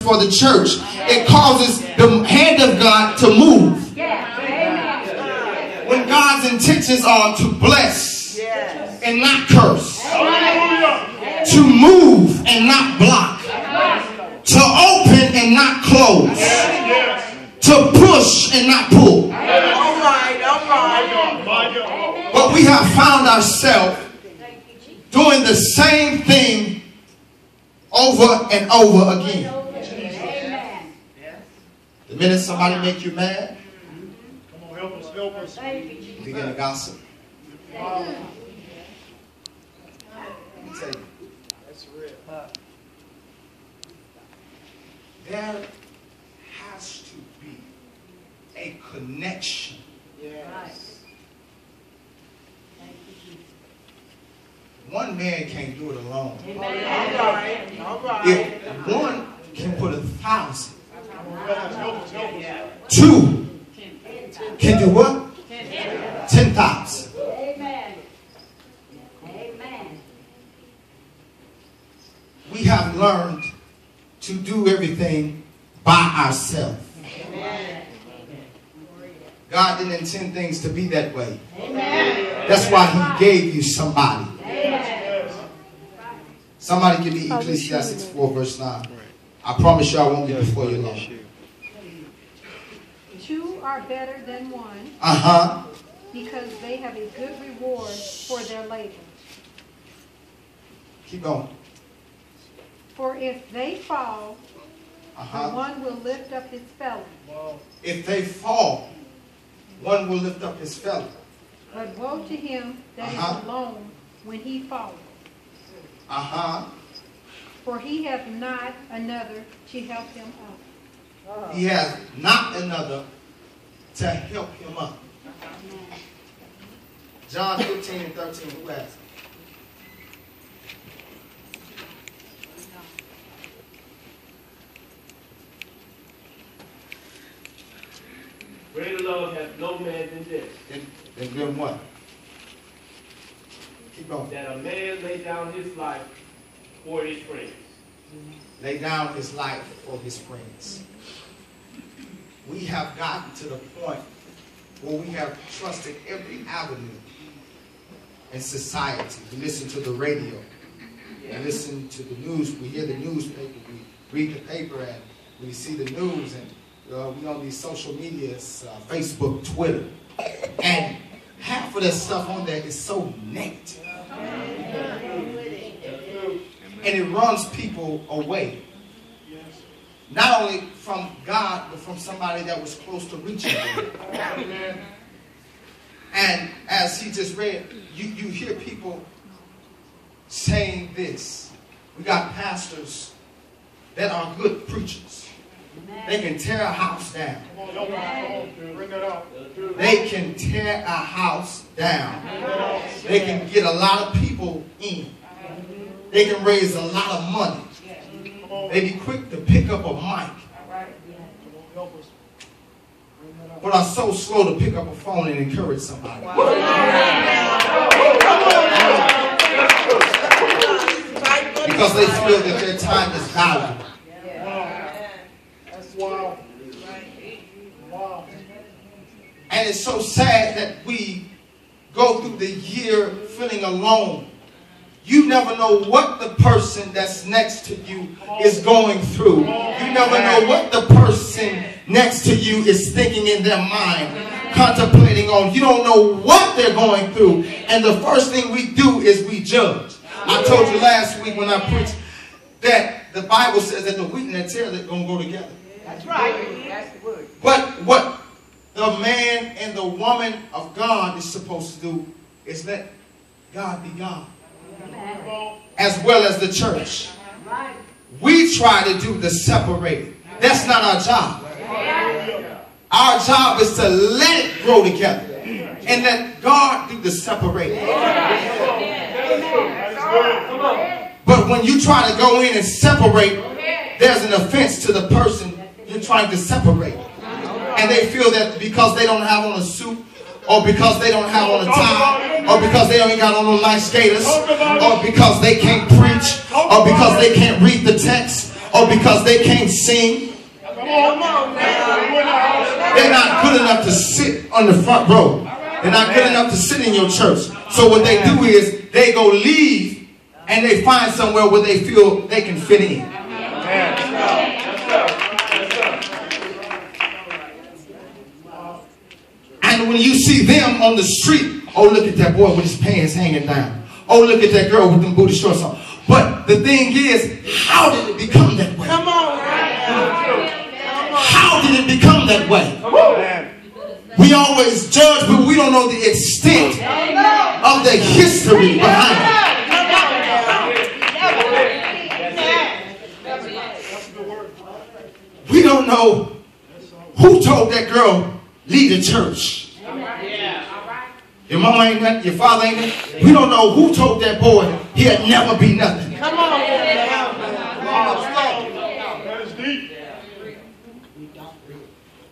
for the church. It causes the hand of God to move. When God's intentions are to bless and not curse, to move and not block, to open and not close, to push and not pull. But we have found ourselves doing the same thing over and over again. The minute somebody make you mad, you begin to gossip. Let me tell you, there has to be a connection. One man can't do it alone. If one can put 1,000, two can do what? 10,000. We have learned to do everything by ourselves. God didn't intend things to be that way. That's why He gave you somebody. Somebody give me Ecclesiastes 4 verse 9. I promise you I won't be before you long. Two are better than one. Because they have a good reward for their labor. Keep going. For if they fall, one will lift up his fellow. If they fall, one will lift up his fellow. But woe to him that is alone when he falleth. For he hath not another to help him up. He has not another to help him up. John 15 and 13, who has it? Greater love hath no man than this. Then what? Keep going. That a man lay down his life for his friends. Lay down his life for his friends. We have gotten to the point where we have trusted every avenue in society. We listen to the radio. We listen to the news. We hear the newspaper. We read the paper and we see the news. And we on these social medias, Facebook, Twitter. And half of that stuff on there is so negative. And it runs people away. Not only from God, but from somebody that was close to reaching them. And as he just read, you hear people saying this. We got pastors that are good preachers. They can tear a house down. They can tear a house down. They can get a lot of people in. They can raise a lot of money. They be quick to pick up a mic. But are so slow to pick up a phone and encourage somebody. Because they feel that their time is valuable. Wow. And it's so sad that we go through the year feeling alone. You never know what the person that's next to you is going through. You never know what the person next to you is thinking in their mind, contemplating on. You don't know what they're going through. And the first thing we do is we judge. I told you last week when I preached that the Bible says that the wheat and the tare are going to go together. That's right. That's the word. But what the man and the woman of God is supposed to do is let God be God. As well as the church. We try to do the separating. That's not our job. Our job is to let it grow together and let God do the separating. But when you try to go in and separate, there's an offense to the person you're trying to separate. And they feel that because they don't have on a suit, or because they don't have on a tie, or because they ain't got on no nice skaters, or because they can't preach, or because they can't read the text, or because they can't sing. They're not good enough to sit on the front row. They're not good enough to sit in your church. So what they do is they go leave and they find somewhere where they feel they can fit in. And when you see them on the street, oh, look at that boy with his pants hanging down. Oh, look at that girl with them booty shorts on. But the thing is, how did it become that way? Come on. How did it become that way? We always judge, but we don't know the extent of the history behind it. We don't know who told that girl, leave the church. Your mama ain't nothing, your father ain't nothing. We don't know who told that boy he'll never be nothing. Come on.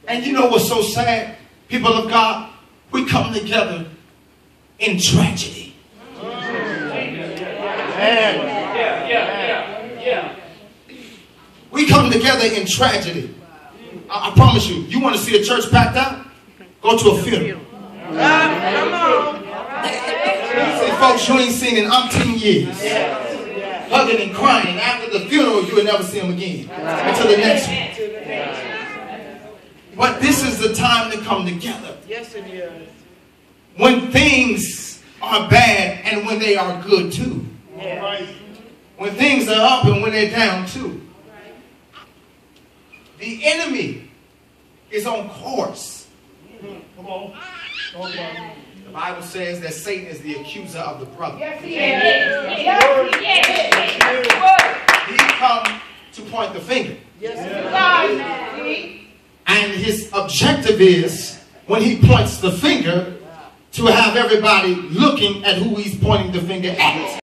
And you know what's so sad? People of God, we come together in tragedy. We come together in tragedy. I promise you, you want to see a church packed out? Go to a funeral. Come on. See folks you ain't seen in umpteen years. Hugging and crying. After the funeral, you will never see them again. Until the next one. But this is the time to come together. Yes, it is. When things are bad and when they are good too. Yeah. When things are up and when they're down too. The enemy is on course. Come on. The Bible says that Satan is the accuser of the brother. Yes, he is. Yes, He come to point the finger. yes, he is. And his objective is, when he points the finger, to have everybody looking at who he's pointing the finger at.